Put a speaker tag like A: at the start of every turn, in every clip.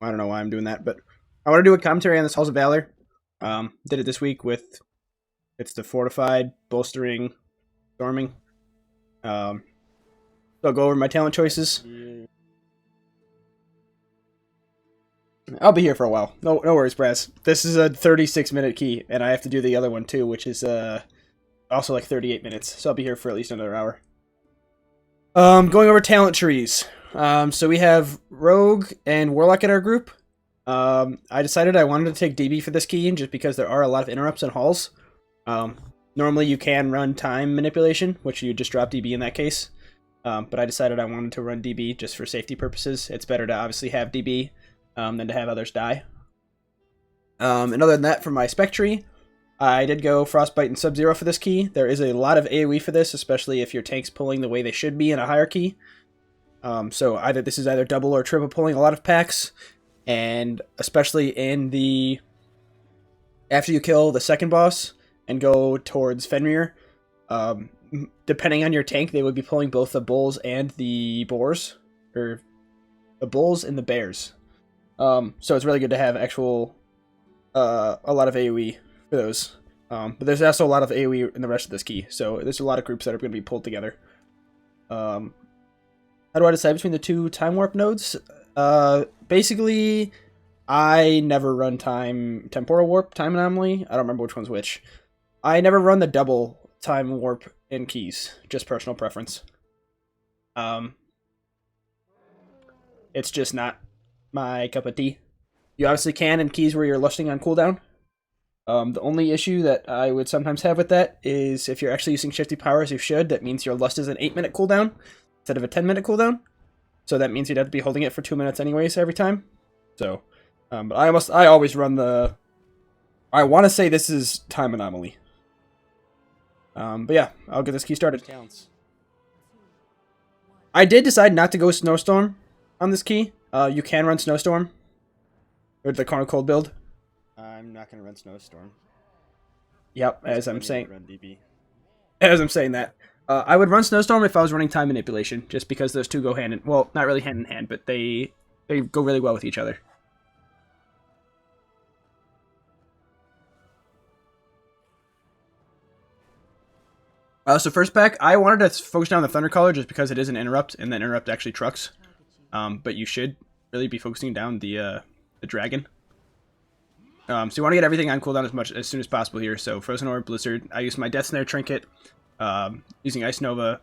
A: I don't know why I'm doing that, but I want to do a commentary on this Halls of Valor. Did it this week with it's the fortified, bolstering, storming. So I'll go over my talent choices. I'll be here for a while. No worries, Brass. This is a 36-minute key, and I have to do the other one too, which is also like 38 minutes. So I'll be here for at least another hour. Going over talent trees. So we have Rogue and Warlock in our group. I decided I wanted to take DB for this key just because there are a lot of interrupts in halls. Normally you can run time manipulation, which you just drop DB in that case. But I decided I wanted to run DB just for safety purposes. It's better to obviously have DB than to have others die. And other than that, for my spec tree, I did go Frostbite and Sub-Zero for this key. There is a lot of AoE for this, especially if your tank's pulling the way they should be in a hierarchy. So this is either double or triple pulling a lot of packs, and especially in the after you kill the second boss and go towards Fenrir, depending on your tank, they would be pulling both the bulls and the boars, or the bulls and the bears. So it's really good to have actual a lot of AoE for those. But there's also a lot of AoE in the rest of this key, so there's a lot of groups that are going to be pulled together. How do I decide between the two time warp nodes? Basically, I never run temporal warp, time anomaly. I don't remember which one's which. I never run the double time warp in keys, just personal preference. It's just not my cup of tea. You obviously can in keys where you're lusting on cooldown. The only issue that I would sometimes have with that is if you're actually using shifty powers, you should. That means your lust is an 8-minute cooldown instead of a 10-minute cooldown. So that means you'd have to be holding it for 2 minutes anyways every time. So, but I always run the. I want to say this is time anomaly. But yeah, I'll get this key started. I did decide not to go Snowstorm on this key. You can run Snowstorm or the Corner Cold build.
B: I'm not gonna run Snowstorm.
A: Yep, as I'm saying.
B: Run DB.
A: As I'm saying that. I would run Snowstorm if I was running time manipulation, just because those two go hand in, well, not really hand in hand, but they go really well with each other. So first pack, I wanted to focus down the Thundercaller just because it is an interrupt, and that interrupt actually trucks. But you should really be focusing down the dragon. So you want to get everything on cooldown as soon as possible here. So Frozen Orb, Blizzard. I use my Death Snare trinket. Using Ice Nova.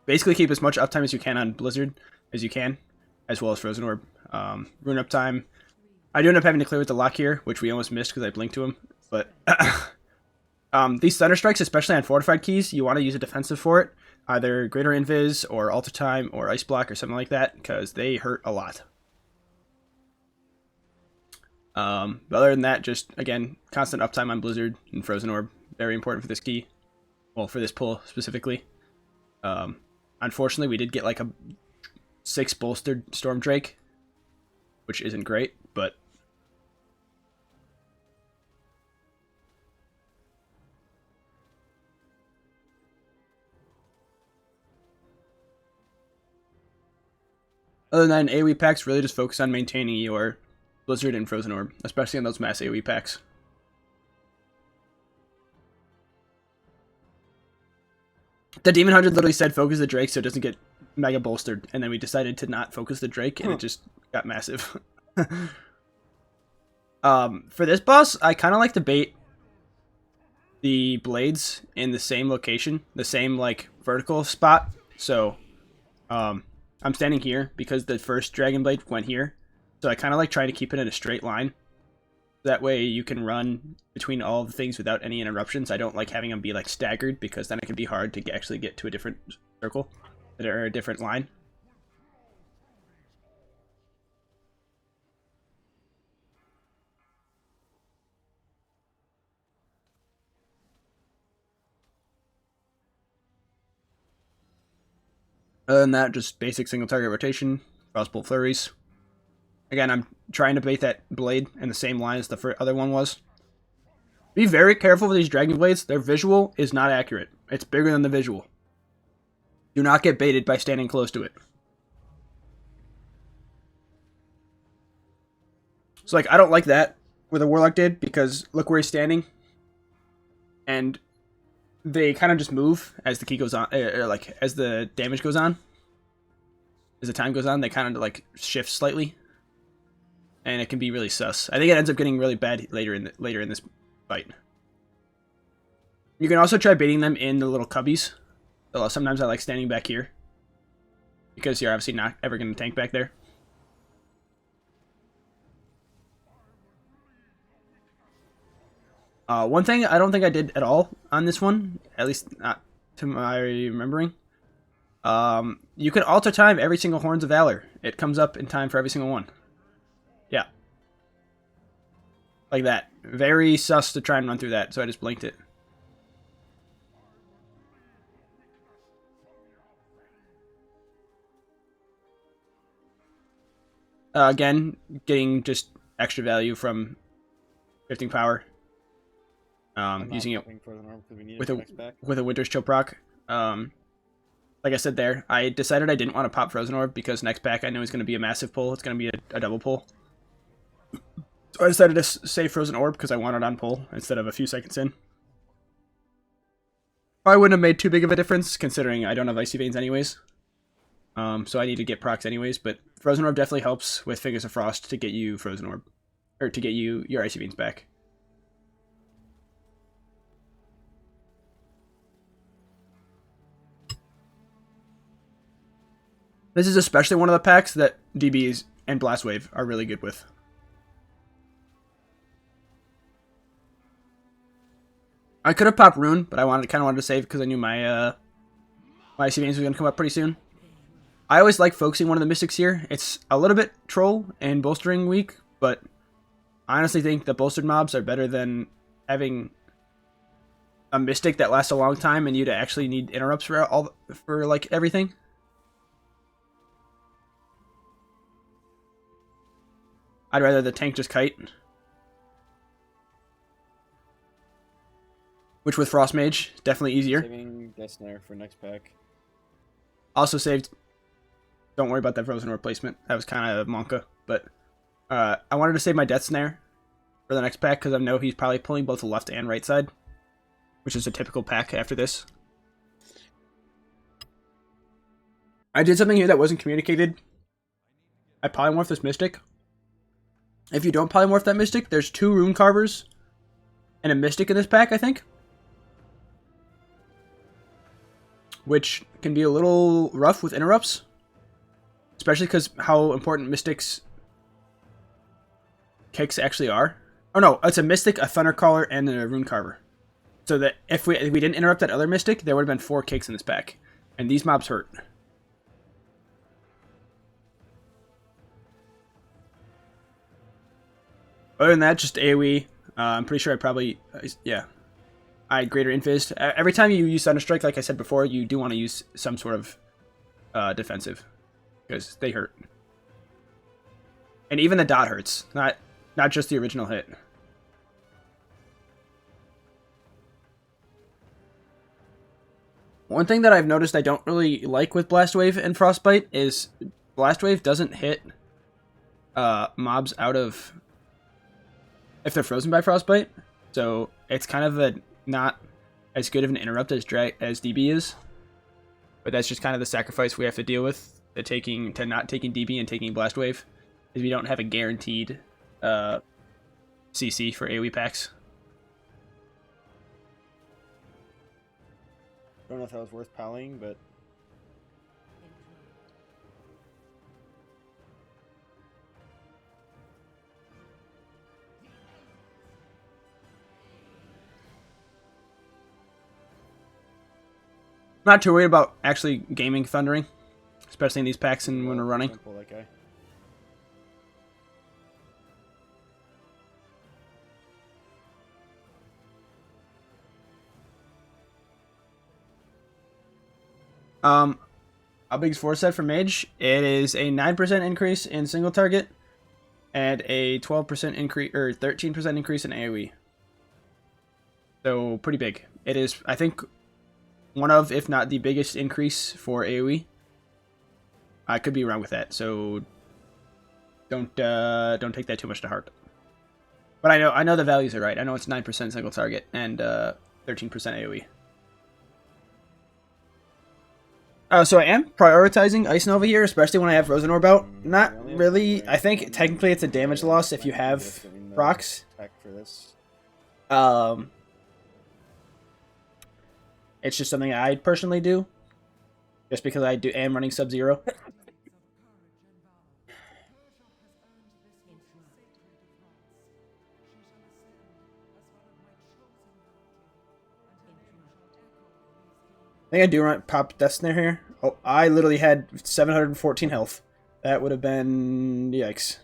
A: Basically keep as much uptime as you can on Blizzard as you can, as well as Frozen Orb. Rune uptime. I do end up having to clear with the lock here, which we almost missed because I blinked to him. But these Thunder Strikes, especially on fortified keys, you want to use a defensive for it. Either Greater Invis or Alter Time or Ice Block or something like that, because they hurt a lot. But other than that, just, again, constant uptime on Blizzard and Frozen Orb. Very important for this key. Well, for this pull specifically. Unfortunately, we did get like a 6 bolstered Storm Drake, which isn't great, but other than that, AoE packs really just focus on maintaining your Blizzard and Frozen Orb, especially on those mass AoE packs. The Demon Hunter literally said focus the Drake so it doesn't get mega bolstered, and then we decided to not focus the Drake, and it just got massive. For this boss, I kind of like to bait the blades in the same location, the same like vertical spot. So, I'm standing here because the first Dragon Blade went here, so I kind of like trying to keep it in a straight line. That way you can run between all the things without any interruptions. I don't like having them be like staggered because then it can be hard to actually get to a different circle or a different line. Other than that, just basic single target rotation, crossbolt flurries. Again, I'm trying to bait that blade in the same line as the other one was. Be very careful with these Dragon Blades. Their visual is not accurate. It's bigger than the visual. Do not get baited by standing close to it. So like I don't like that where the Warlock did, because look where he's standing, and they kind of just move as the key goes on, or like as the damage goes on, as the time goes on, they kind of like shift slightly, and it can be really sus. I think it ends up getting really bad later in this fight. You can also try baiting them in the little cubbies. So sometimes I like standing back here, because you're obviously not ever going to tank back there. One thing I don't think I did at all on this one, at least not to my remembering, you can alter time every single Horns of Valor. It comes up in time for every single one. Yeah. Like that. Very sus to try and run through that, so I just blinked it. Again, getting just extra value from shifting power. Using it with a Winter's Chill proc. Like I said there, I decided I didn't want to pop Frozen Orb because next pack I know is going to be a massive pull. It's going to be a double pull. So I decided to save Frozen Orb because I want it on pull instead of a few seconds in. Probably wouldn't have made too big of a difference considering I don't have Icy Veins anyways. So I need to get procs anyways, but Frozen Orb definitely helps with Fingers of Frost to get you Frozen Orb. Or to get you your Icy Veins back. This is especially one of the packs that DBs and Blast Wave are really good with. I could have popped Rune, but I kind of wanted to save because I knew my Icy Veins was going to come up pretty soon. I always like focusing one of the Mystics here. It's a little bit troll and bolstering weak, but I honestly think the bolstered mobs are better than having a Mystic that lasts a long time and you to actually need interrupts for like everything. I'd rather the tank just kite. Which with Frost Mage, definitely easier.
B: Saving Death Snare for next pack.
A: Also saved. Don't worry about that Frozen replacement. That was kind of Monka. But I wanted to save my Death Snare for the next pack because I know he's probably pulling both the left and right side. Which is a typical pack after this. I did something here that wasn't communicated. I polymorphed this Mystic. If you don't polymorph that Mystic, there's 2 Rune Carvers and a Mystic in this pack, I think. Which can be a little rough with interrupts. Especially because how important Mystics kicks actually are. Oh no, it's a Mystic, a Thundercaller, and a Rune Carver. So that if we didn't interrupt that other Mystic, there would have been 4 kicks in this pack. And these mobs hurt. Other than that, just AoE. I'm pretty sure I probably... yeah. I had greater Infist. Every time you use Thunderstrike, like I said before, you do want to use some sort of defensive. Because they hurt. And even the dot hurts. Not just the original hit. One thing that I've noticed I don't really like with Blast Wave and Frostbite is Blast Wave doesn't hit mobs out of... if they're frozen by Frostbite. So it's kind of not as good of an interrupt as DB is. But that's just kind of the sacrifice we have to deal with. To not taking DB and taking Blast Wave. Is we don't have a guaranteed CC for AoE packs.
B: I don't know if that was worth pallying, but...
A: Not too worried about actually gaming Thundering. Especially in these packs and when we're running.
B: Pull that guy.
A: A big 4 set for Mage. It is a 9% increase in single target and a 12% increase or 13% increase in AoE. So pretty big. It is, I think, one of, if not the biggest increase for AoE. I could be wrong with that. So don't take that too much to heart. But I know the values are right. I know it's 9% single target and 13% AoE. So I am prioritizing Ice Nova here, especially when I have Frozen Orb out. Not really. I think technically it's a damage loss if you have procs.
B: For this.
A: It's just something I personally do, just because I am running Sub-Zero. I think I do pop Death Snare here. Oh, I literally had 714 health. That would have been... yikes.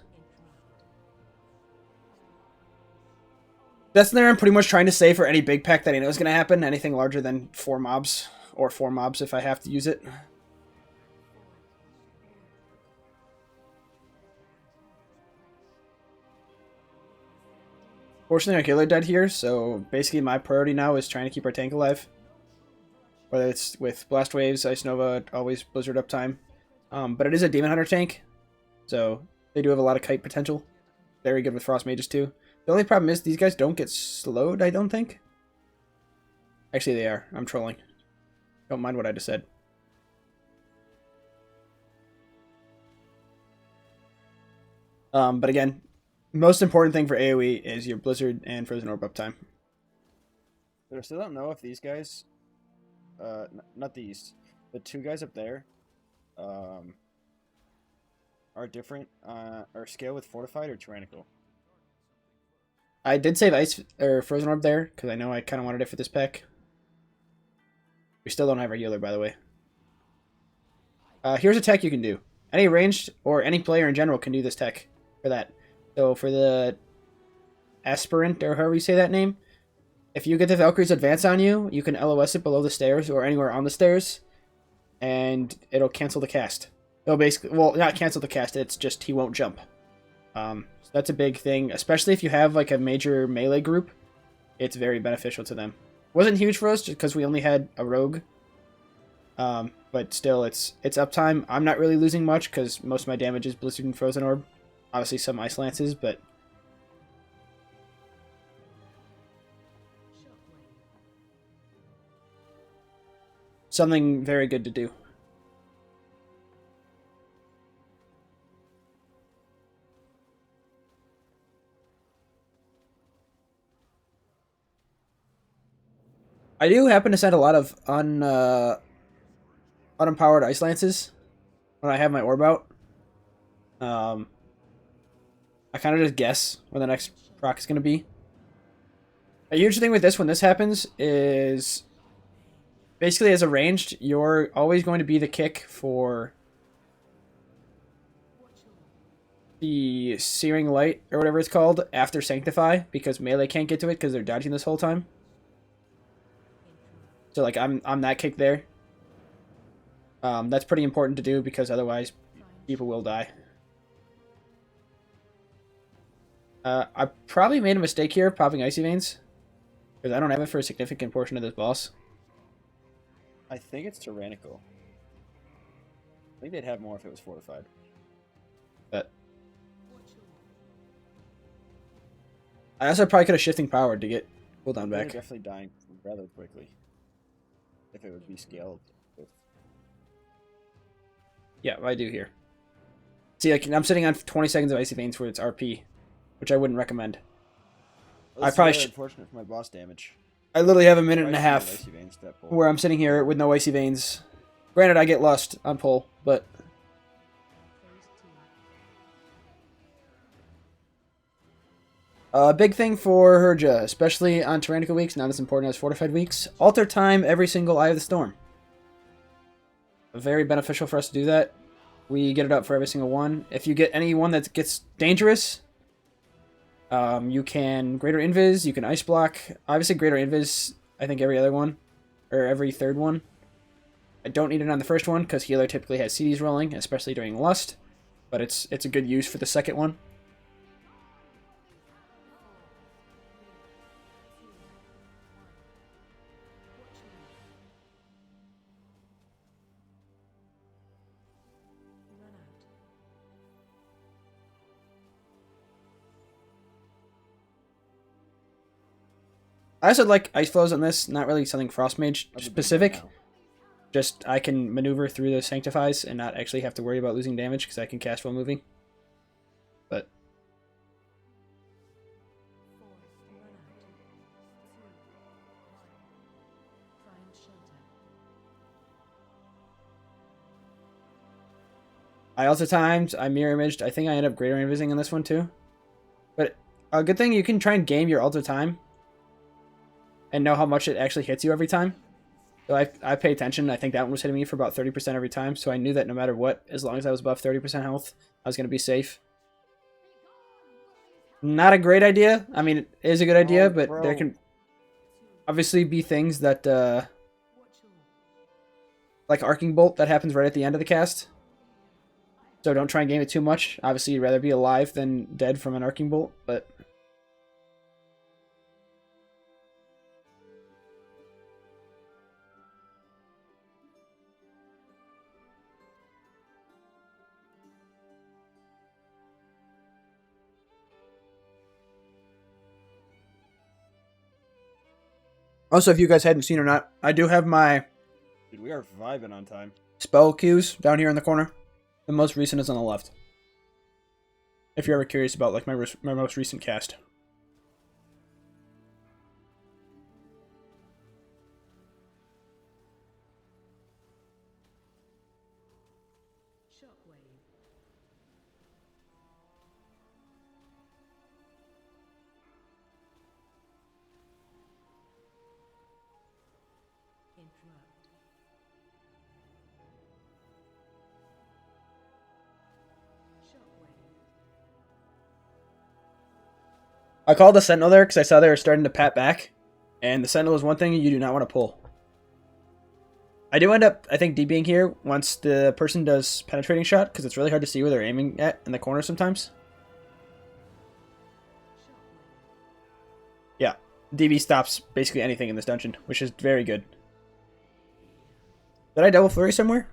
A: Death Snare I'm pretty much trying to save for any big pack that I know is going to happen. Anything larger than 4 mobs. Or 4 mobs if I have to use it. Fortunately, our healer died here, so basically my priority now is trying to keep our tank alive. Whether it's with Blast Waves, Ice Nova, always Blizzard uptime. But it is a Demon Hunter tank, so they do have a lot of kite potential. Very good with Frost Mages too. The only problem is these guys don't get slowed, I don't think. Actually, they are. I'm trolling. Don't mind what I just said. But again, most important thing for AoE is your Blizzard and Frozen Orb uptime.
B: But I still don't know if these guys... not these. The 2 guys up there are different, or scale with Fortified or Tyrannical.
A: I did save Ice or Frozen Orb there, because I know I kind of wanted it for this pack. We still don't have our healer, by the way. Here's a tech you can do. Any ranged, or any player in general can do this tech for that. So for the Aspirant, or however you say that name, if you get the Valkyrie's advance on you, you can LOS it below the stairs or anywhere on the stairs, and it'll cancel the cast. It'll basically, well, not cancel the cast, it's just he won't jump. So that's a big thing, especially if you have like a major melee group. It's very beneficial to them. Wasn't huge for us just because we only had a rogue. But still, it's uptime. I'm not really losing much because most of my damage is Blizzard and Frozen Orb. Obviously some Ice Lances, but... something very good to do. I do happen to send a lot of unempowered Ice Lances when I have my orb out. I kind of just guess when the next proc is going to be. A huge thing with this when this happens is basically as a ranged, you're always going to be the kick for the Searing Light or whatever it's called after Sanctify because melee can't get to it because they're dodging this whole time. So like I'm that kick there. That's pretty important to do because otherwise people will die. I probably made a mistake here popping Icy Veins because I don't have it for a significant portion of this boss.
B: I think it's Tyrannical. I think they'd have more if it was Fortified.
A: But I also probably could have Shifting Power to get cooldown back.
B: They're definitely dying rather quickly. If it would be scaled.
A: Yeah, I do here. See, like, I'm sitting on 20 seconds of Icy Veins where it's RP, which I wouldn't recommend.
B: Well,
A: I probably should.
B: Unfortunate for my boss damage.
A: I literally have a minute and a half
B: Icy Veins
A: where I'm sitting here with no Icy Veins. Granted, I get Lust on pull, but... A big thing for Herja, especially on Tyrannical weeks, not as important as Fortified weeks. Alter time every single Eye of the Storm. Very beneficial for us to do that. We get it up for every single one. If you get any one that gets dangerous, you can Greater Invis, you can Ice Block. Obviously Greater Invis, I think every other one, or every third one. I don't need it on the first one, because Healer typically has CDs rolling, especially during Lust. But it's a good use for the second one. I also like ice flows on this. Not really something Frost Mage
B: That's a big
A: specific.
B: one now.
A: Just I can maneuver through the Sanctifies and not actually have to worry about losing damage because I can cast while moving. But I also timed, I mirror imaged. I think I end up greater invising in this one too. But a good thing, you can try and game your alter time and know how much it actually hits you every time. So I pay attention. I think that one was hitting me for about 30% every time. So I knew that no matter what, as long as I was above 30% health, I was going to be safe. Not a great idea. I mean, it is a good idea, but
B: bro.
A: there can obviously be things that, like Arcing Bolt, that happens right at the end of the cast. So don't try and game it too much. Obviously, you'd rather be alive than dead from an Arcing Bolt, but... Also, if you guys hadn't seen or not, I do have my
B: Dude, we are vibing on time.
A: spell queues down here in the corner. The most recent is on the left. If you're ever curious about like my most recent cast. I called the Sentinel there because I saw they were starting to pat back. And the Sentinel is one thing you do not want to pull. I do end up, I think, DBing here once the person does penetrating shot, because it's really hard to see where they're aiming at in the corner sometimes. Yeah, DB stops basically anything in this dungeon, which is very good. Did I double flurry somewhere?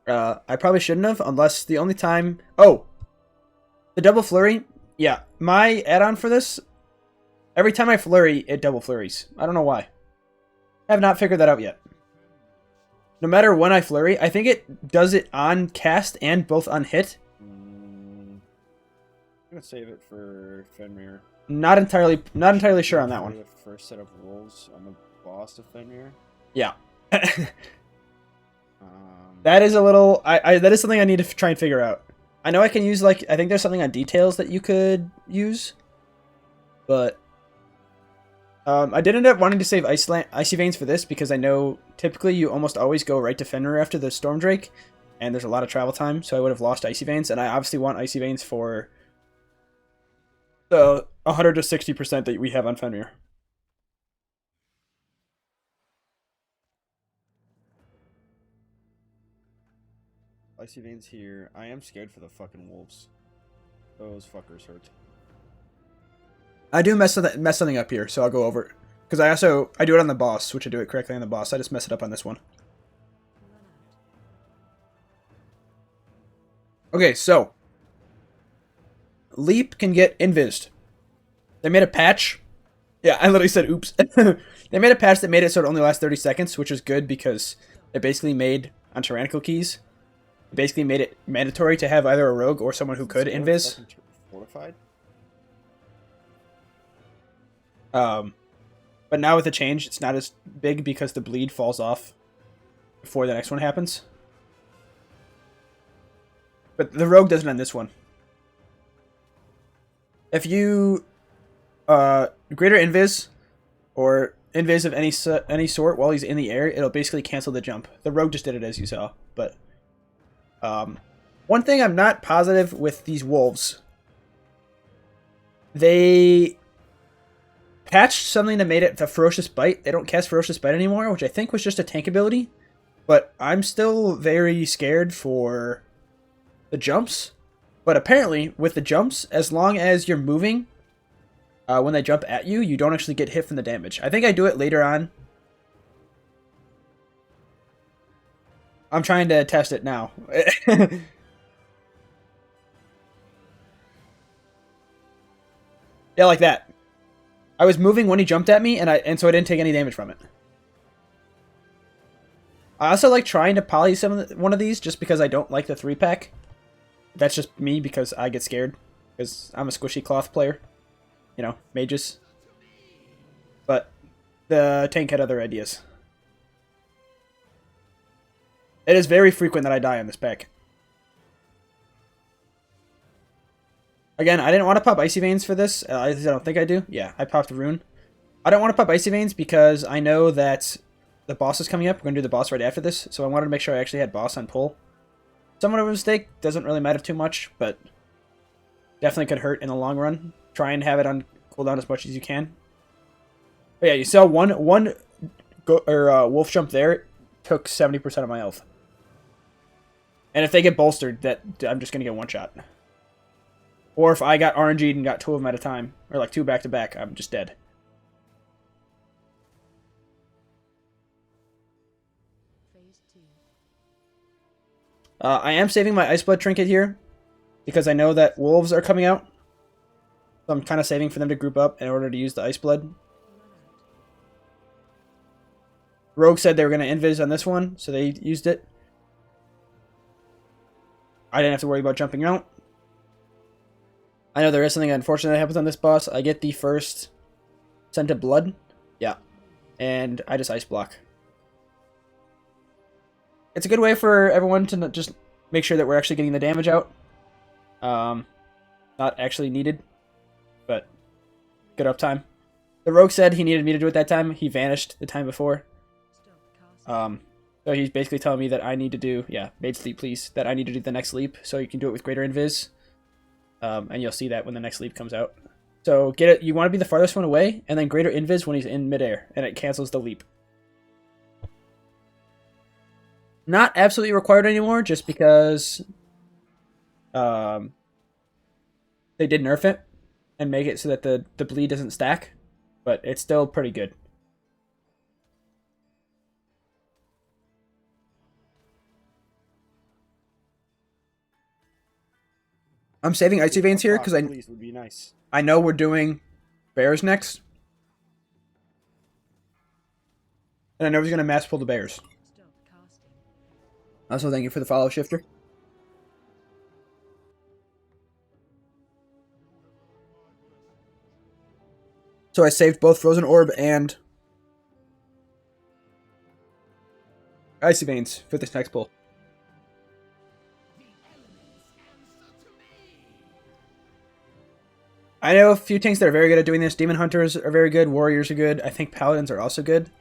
A: I probably shouldn't have, unless the only time... Oh! The double flurry? Yeah, my add-on for this, every time I flurry, it double flurries. I don't know why. I have not figured that out yet. No matter when I flurry, I think it does it on cast and both on hit.
B: I'm gonna save it for Fenrir.
A: Not entirely sure on that one.
B: The first set of rolls on the boss of Fenrir.
A: Yeah. That is a little... that is something I need to try and figure out. I know I can use, like... I think there's something on details that you could use. But... I did end up wanting to save Icy Veins for this because I know typically you almost always go right to Fenrir after the Storm Drake, and there's a lot of travel time, so I would have lost Icy Veins, and I obviously want Icy Veins for the 100 to 60% that we have on Fenrir.
B: Icy Veins here. I am scared for the fucking wolves. Those fuckers hurt.
A: I do mess something up here, so I'll go over it. Because I do it on the boss, which I do it correctly on the boss. I just mess it up on this one. Okay, so Leap can get invised. They made a patch. Yeah, I literally said oops. They made a patch that made it so it only lasts 30 seconds, which is good because it basically made, on tyrannical keys, it basically made it mandatory to have either a rogue or someone who could invis.
B: Fortified?
A: But now with the change, it's not as big because the bleed falls off before the next one happens. But the rogue doesn't on this one. If you greater invis or invis of any sort while he's in the air, it'll basically cancel the jump. The rogue just did it as you saw, but one thing I'm not positive with these wolves, they patched something that made it a Ferocious Bite. They don't cast Ferocious Bite anymore, which I think was just a tank ability. But I'm still very scared for the jumps. But apparently, with the jumps, as long as you're moving, when they jump at you, you don't actually get hit from the damage. I think I do it later on. I'm trying to test it now. Yeah, like that. I was moving when he jumped at me, and so I didn't take any damage from it. I also like trying to poly one of these just because I don't like the 3-pack. That's just me because I get scared. Because I'm a squishy cloth player. You know, mages. But the tank had other ideas. It is very frequent that I die on this pack. Again, I didn't want to pop Icy Veins for this. I don't think I do. Yeah, I popped Rune. I don't want to pop Icy Veins because I know that the boss is coming up. We're going to do the boss right after this. So I wanted to make sure I actually had boss on pull. Somewhat of a mistake. Doesn't really matter too much, but definitely could hurt in the long run. Try and have it on cooldown as much as you can. But yeah, you saw one wolf jump there. Took 70% of my health. And if they get bolstered, that I'm just going to get one shot. Or if I got RNG'd and got 2 of them at a time, or like 2 back to back, I'm just dead. I am saving my Ice Blood Trinket here, because I know that wolves are coming out. So I'm kind of saving for them to group up in order to use the Ice Blood. Rogue said they were going to invis on this one, so they used it. I didn't have to worry about jumping out. I know there is something unfortunate that happens on this boss. I get the first scent of blood. Yeah. And I just ice block. It's a good way for everyone to just make sure that we're actually getting the damage out. Not actually needed, but good uptime. The Rogue said he needed me to do it that time. He vanished the time before. So he's basically telling me that I need to do, yeah, Mage Sleep, please, that I need to do the next leap so you can do it with greater invis. And you'll see that when the next leap comes out. So get it. You want to be the farthest one away, and then greater invis when he's in midair, and it cancels the leap. Not absolutely required anymore, just because they did nerf it and make it so that the bleed doesn't stack, but it's still pretty good. I'm saving Icy Veins here because
B: would be nice.
A: I know we're doing bears next. And I know he's going to mass pull the bears. Also, thank you for the follow, Shifter. So I saved both Frozen Orb and Icy Veins for this next pull. I know a few tanks that are very good at doing this. Demon Hunters are very good. Warriors are good. I think Paladins are also good.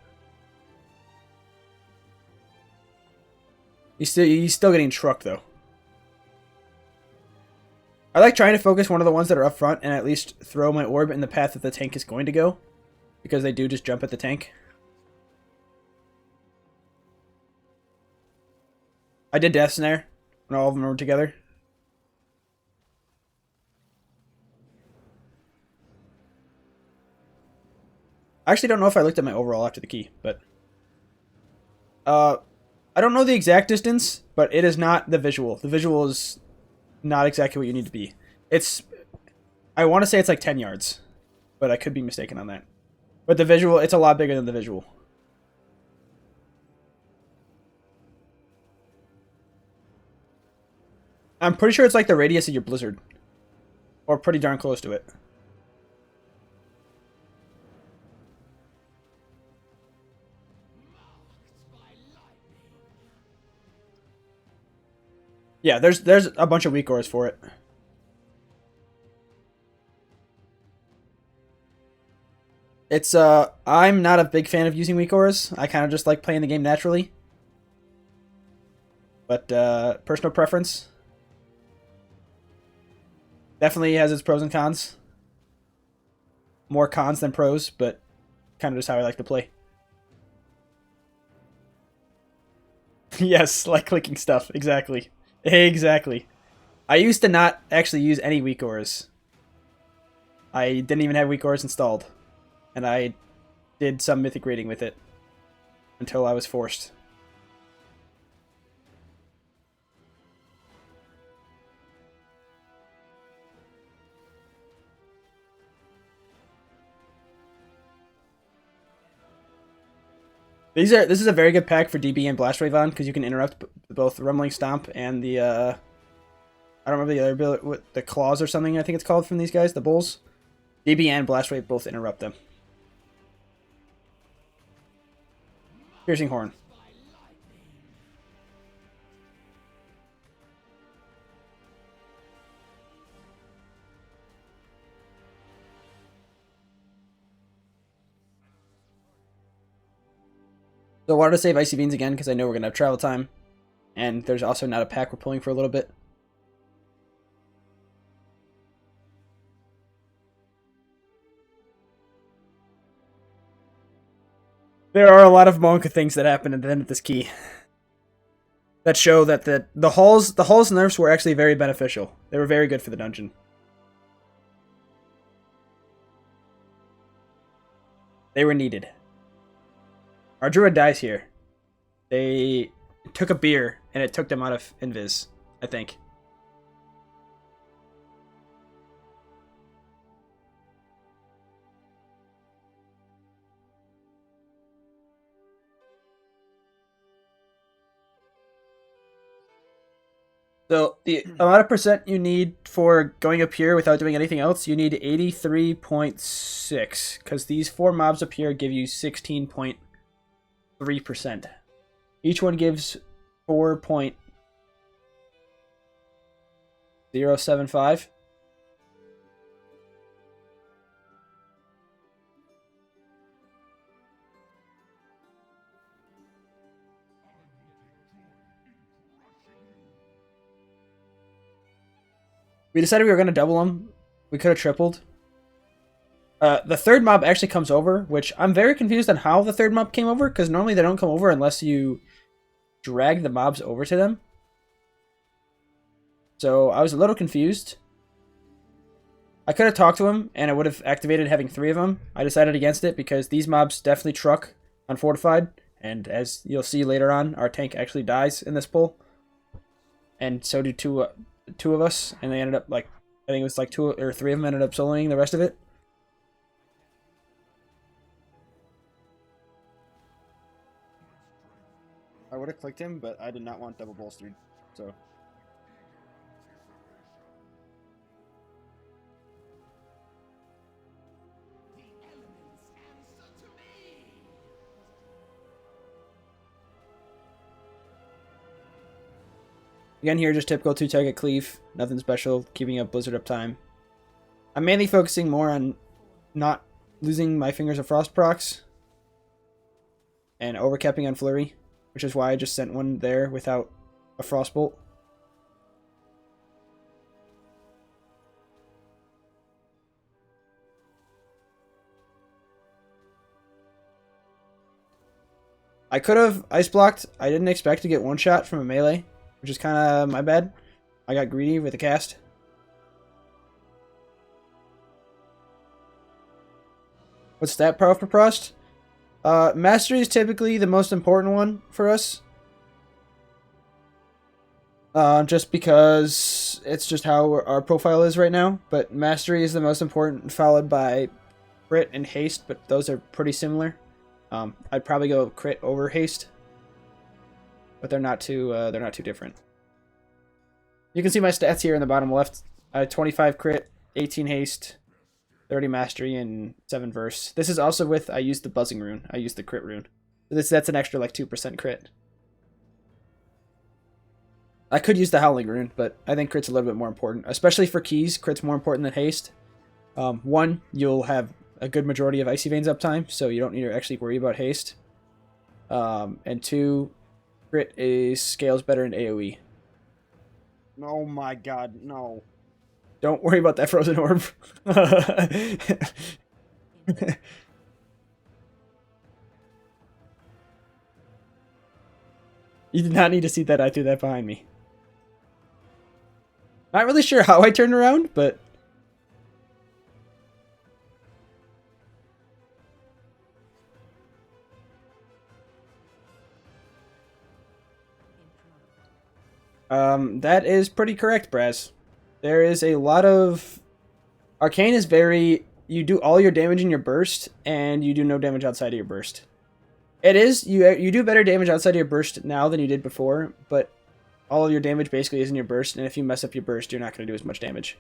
A: He's still getting trucked, though. I like trying to focus one of the ones that are up front and at least throw my orb in the path that the tank is going to go. Because they do just jump at the tank. I did Death Snare when all of them were together. I actually don't know if I looked at my overall after the key, but I don't know the exact distance, but it is not the visual. The visual is not exactly what you need to be. I want to say it's like 10 yards, but I could be mistaken on that. But the visual, it's a lot bigger than the visual. I'm pretty sure it's like the radius of your blizzard, or pretty darn close to it. Yeah, there's a bunch of weak ores for it. It's I'm not a big fan of using weak ores. I kind of just like playing the game naturally. But personal preference. Definitely has its pros and cons. More cons than pros, but kind of just how I like to play. Yes, like clicking stuff. Exactly. Exactly. I used to not actually use any weak ores. I didn't even have weak ores installed. And I did some mythic raiding with it. Until I was forced. This is a very good pack for DB and Blast Wave on because you can interrupt both Rumbling Stomp and the I don't remember the other ability, what the Claws or something I think it's called from these guys, the Bulls. DB and Blast Wave both interrupt them. Piercing Horn. So I wanted to save Icy Beans again because I know we're going to have travel time. And there's also not a pack we're pulling for a little bit. There are a lot of Monka things that happen at the end of this key that show that the Hall's nerfs were actually very beneficial. They were very good for the dungeon. They were needed. Our druid dies here. They took a beer and it took them out of invis, I think. So the amount of percent you need for going up here without doing anything else, you need 83.6 because these 4 mobs up here give you 16.3%. Each one gives 4.075. We decided we were going to double them. We could have tripled. The third mob actually comes over, which I'm very confused on how the third mob came over, because normally they don't come over unless you drag the mobs over to them. So I was a little confused. I could have talked to him, and it would have activated having 3 of them. I decided against it because these mobs definitely truck on Fortified, and as you'll see later on, our tank actually dies in this pull. And so do two of us, and they ended up, like, I think it was like 2 or 3 of them ended up soloing the rest of it.
B: I would have clicked him, but I did not want double bolstered, so.
A: Again, here, just typical 2-target cleave. Nothing special, keeping up Blizzard uptime. I'm mainly focusing more on not losing my Fingers of Frost procs and overcapping on Flurry, which is why I just sent one there without a Frostbolt. I could have Ice Blocked. I didn't expect to get one shot from a melee, which is kind of my bad. I got greedy with the cast. What's stat power for Prost? Mastery is typically the most important one for us. Just because it's just how our profile is right now. But Mastery is the most important, followed by Crit and Haste, but those are pretty similar. I'd probably go Crit over Haste, but they're not too different. You can see my stats here in the bottom left. I had 25 Crit, 18 Haste, 30 Mastery, and 7 Verse. This is also with, I used the Buzzing Rune. I used the Crit Rune. So that's an extra like 2% Crit. I could use the Howling Rune, but I think Crit's a little bit more important. Especially for keys, Crit's more important than Haste. 1, you'll have a good majority of Icy Veins uptime, so you don't need to actually worry about Haste. And 2, Crit scales better in AoE.
B: Oh my god, no.
A: Don't worry about that Frozen Orb. You did not need to see that. I threw that behind me. Not really sure how I turned around, but... that is pretty correct, Braz. There is a lot of... Arcane is very... You do all your damage in your burst, and you do no damage outside of your burst. It is. You do better damage outside of your burst now than you did before, but all of your damage basically is in your burst, and if you mess up your burst, you're not going to do as much damage.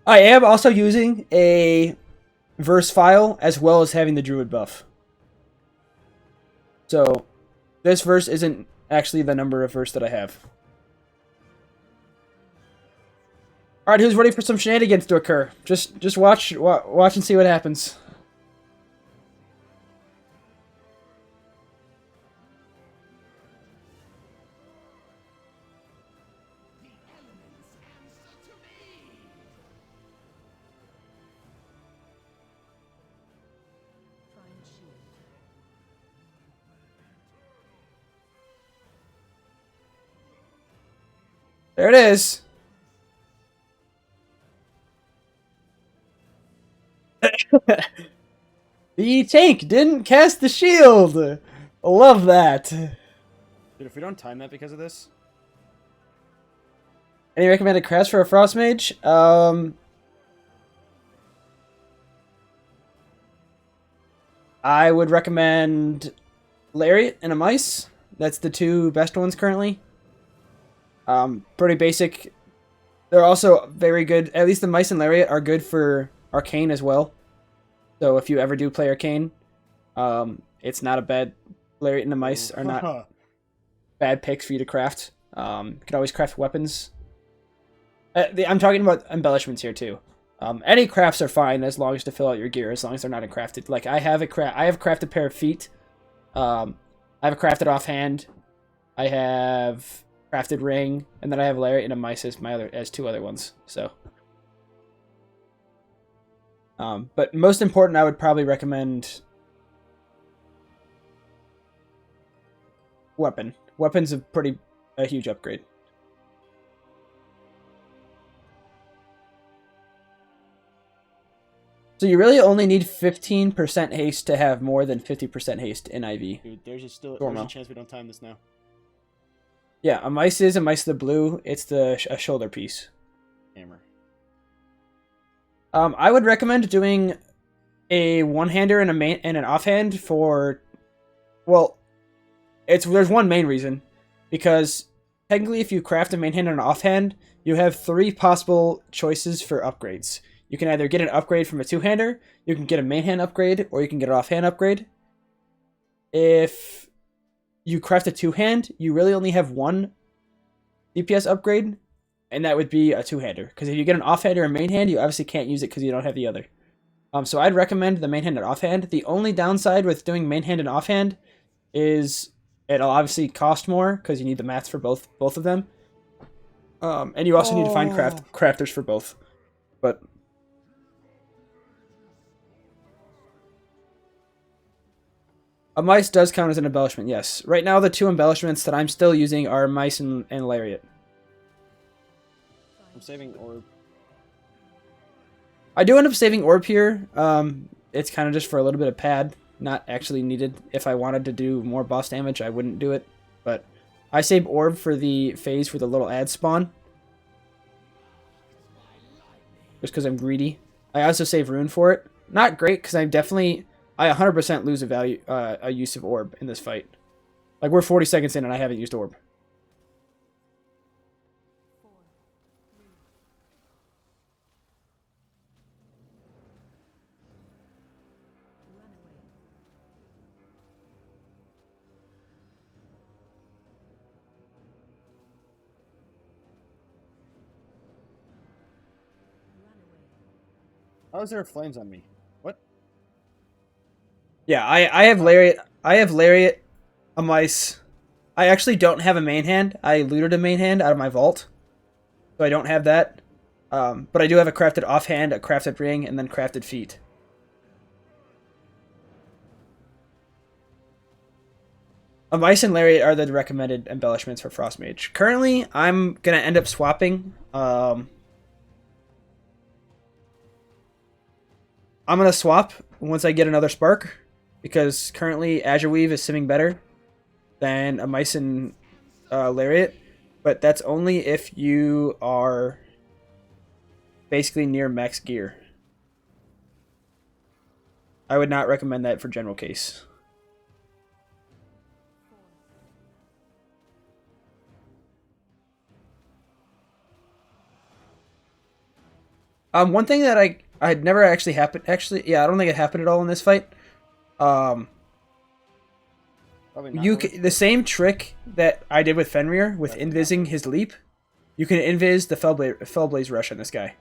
A: I am also using a verse file as well as having the druid buff. So this verse isn't actually the number of verse that I have. All right, who's ready for some shenanigans to occur? Just watch and see what happens. There it is. The tank didn't cast the shield. Love that.
B: Dude, if we don't time that because of this...
A: Any recommended crafts for a frost mage? I would recommend Lariat and a Mice. That's the two best ones currently. Pretty basic. They're also very good. At least the Mice and Lariat are good for Arcane as well. So if you ever do play Arcane, it's not a bad... Lariat and the Mice are not bad picks for you to craft. You can always craft weapons. I'm talking about embellishments here too. Any crafts are fine as long as to fill out your gear, as long as they're not encrafted. Like I have a crafted pair of feet. I have a crafted offhand. I have crafted ring, and then I have Lariat and a Mice as two other ones. So, but most important, I would probably recommend weapon. Weapon's a huge upgrade. So you really only need 15% haste to have more than 50% haste in IV.
B: Dude, there's a chance we don't time this now.
A: Yeah, a Mice is the blue. It's a shoulder piece.
B: Hammer.
A: I would recommend doing a one-hander and an offhand for... Well, there's one main reason. Because technically if you craft a main hand and an offhand, you have 3 possible choices for upgrades. You can either get an upgrade from a two-hander, you can get a main hand upgrade, or you can get an offhand upgrade. If you craft a two-hand, you really only have one DPS upgrade, and that would be a two-hander. Because if you get an offhand or a main hand, you obviously can't use it because you don't have the other. So I'd recommend the main hand and offhand. The only downside with doing main hand and offhand is it'll obviously cost more because you need the mats for both of them. And you also need to find crafters for both. But a Mice does count as an embellishment, yes. Right now, the 2 embellishments that I'm still using are Mice and Lariat.
B: I'm saving Orb.
A: I do end up saving Orb here. It's kind of just for a little bit of pad. Not actually needed. If I wanted to do more boss damage, I wouldn't do it. But I save Orb for the phase for the little ad spawn. Just because I'm greedy. I also save Rune for it. Not great, because I 100% lose a use of Orb in this fight. Like, we're 40 seconds in and I haven't used Orb.
B: How is there flames on me? What?
A: Yeah, I have Lariat. I have Lariat, a Mice. I actually don't have a main hand. I looted a main hand out of my vault. So I don't have that. But I do have a crafted offhand, a crafted ring, and then crafted feet. A Mice and Lariat are the recommended embellishments for Frost Mage. Currently, I'm going to end up swapping. I'm going to swap once I get another Spark. Because currently, Azure Weave is simming better than a Mice and Lariat, but that's only if you are basically near max gear. I would not recommend that for general case. One thing that I'd never actually happened. Actually, yeah, I don't think it happened at all in this fight.
B: Probably not really.
A: The same trick that I did with Fenrir with
B: Definitely not.
A: invising his leap, you can invis the Fellblaze rush on this guy.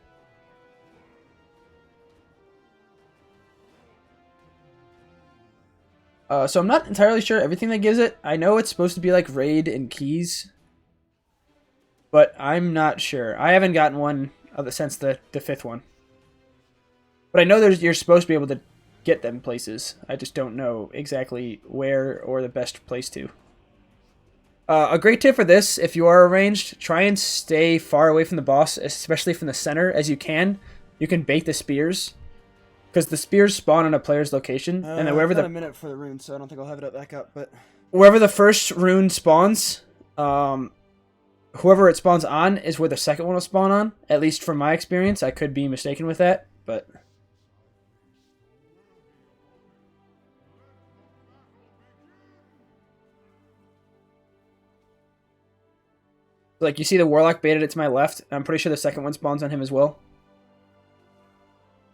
A: So I'm not entirely sure everything that gives it. I know it's supposed to be like raid and keys, but I'm not sure. I haven't gotten one since the fifth one. But I know you're supposed to be able to get them places. I just don't know exactly where or the best place to. A great tip for this, if you are ranged, try and stay far away from the boss, especially from the center as you can. You can bait the spears, because the spears spawn on a player's location, and then wherever
B: I've got a minute for the rune, so I don't think I'll have it up back up. But
A: wherever the first rune spawns, whoever it spawns on is where the second one will spawn on. At least from my experience, I could be mistaken with that, but. Like, you see the Warlock baited it to my left. I'm pretty sure the second one spawns on him as well.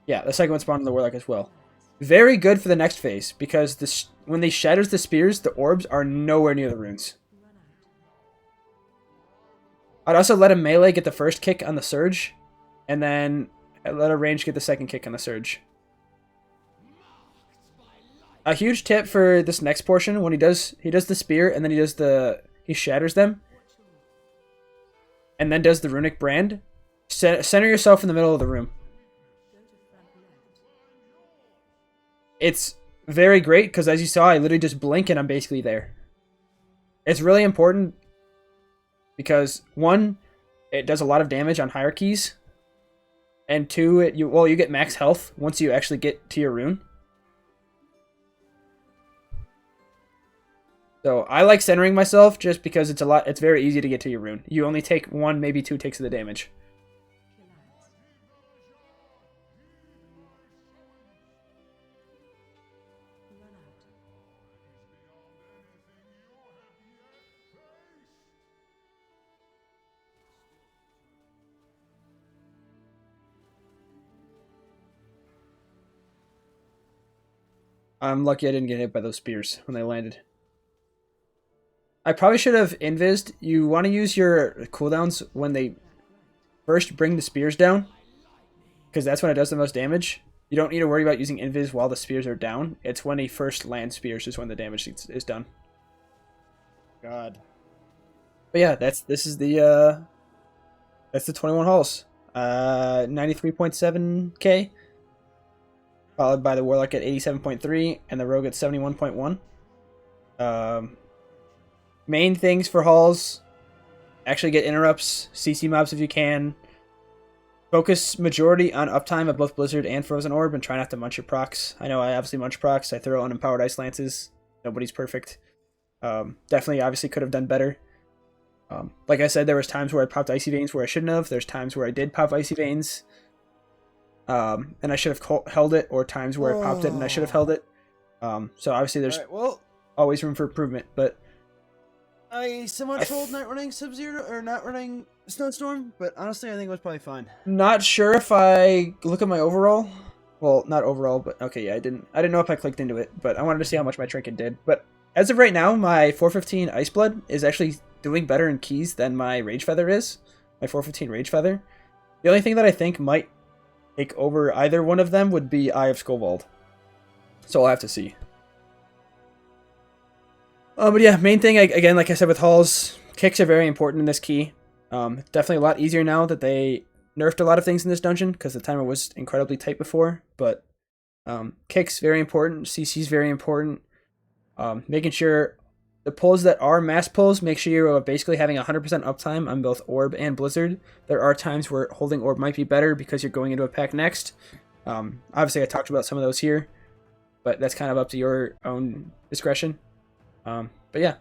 A: Yeah, the second one spawned on the Warlock as well. Very good for the next phase, because when they shatters the spears, the orbs are nowhere near the runes. I'd also let a melee get the first kick on the Surge, and then I'd let a range get the second kick on the Surge. A huge tip for this next portion, when he does the spear, and then he shatters them, and then does the runic brand, center yourself in the middle of the room. It's very great because, as you saw, I literally just blink and I'm basically there. It's really important because, one, it does a lot of damage on hierarchies, and two, you get max health once you actually get to your rune. So I like centering myself just because it's very easy to get to your rune. You only take 1, maybe 2 takes of the damage. I'm lucky I didn't get hit by those spears when they landed. I probably should have invised. You want to use your cooldowns when they first bring the spears down, because that's when it does the most damage. You don't need to worry about using invis while the spears are down. It's when he first lands spears is when the damage is done.
B: God.
A: But yeah, that's the 21 halls. 93.7k. Followed by the Warlock at 87.3 and the Rogue at 71.1. Main things for hauls: actually get interrupts, CC mobs if you can. Focus majority on uptime of both Blizzard and Frozen Orb, and try not to munch your procs. I know I obviously munch procs. I throw unempowered Ice Lances. Nobody's perfect. Definitely, obviously, could have done better. Like I said, there was times where I popped Icy Veins where I shouldn't have. There's times where I did pop Icy Veins, and I should have held it, or times where I popped it and I should have held it. So obviously, there's always room for improvement, but
B: I somewhat told not running Sub-Zero or not running Snowstorm, but honestly, I think it was probably fine.
A: Not sure if I look at my overall. Well, not overall, but okay, yeah, I didn't know if I clicked into it, but I wanted to see how much my trinket did. But as of right now, my 415 Ice Blood is actually doing better in keys than my Rage Feather is. My 415 Rage Feather. The only thing that I think might take over either one of them would be Eye of Skovald. So I'll have to see. But yeah, main thing, again, like I said with hauls, kicks are very important in this key. Definitely a lot easier now that they nerfed a lot of things in this dungeon, because the timer was incredibly tight before. But kicks, very important. CC's very important. Making sure the pulls that are mass pulls, make sure you're basically having 100% uptime on both Orb and Blizzard. There are times where holding Orb might be better because you're going into a pack next. Obviously, I talked about some of those here, but that's kind of up to your own discretion. But yeah,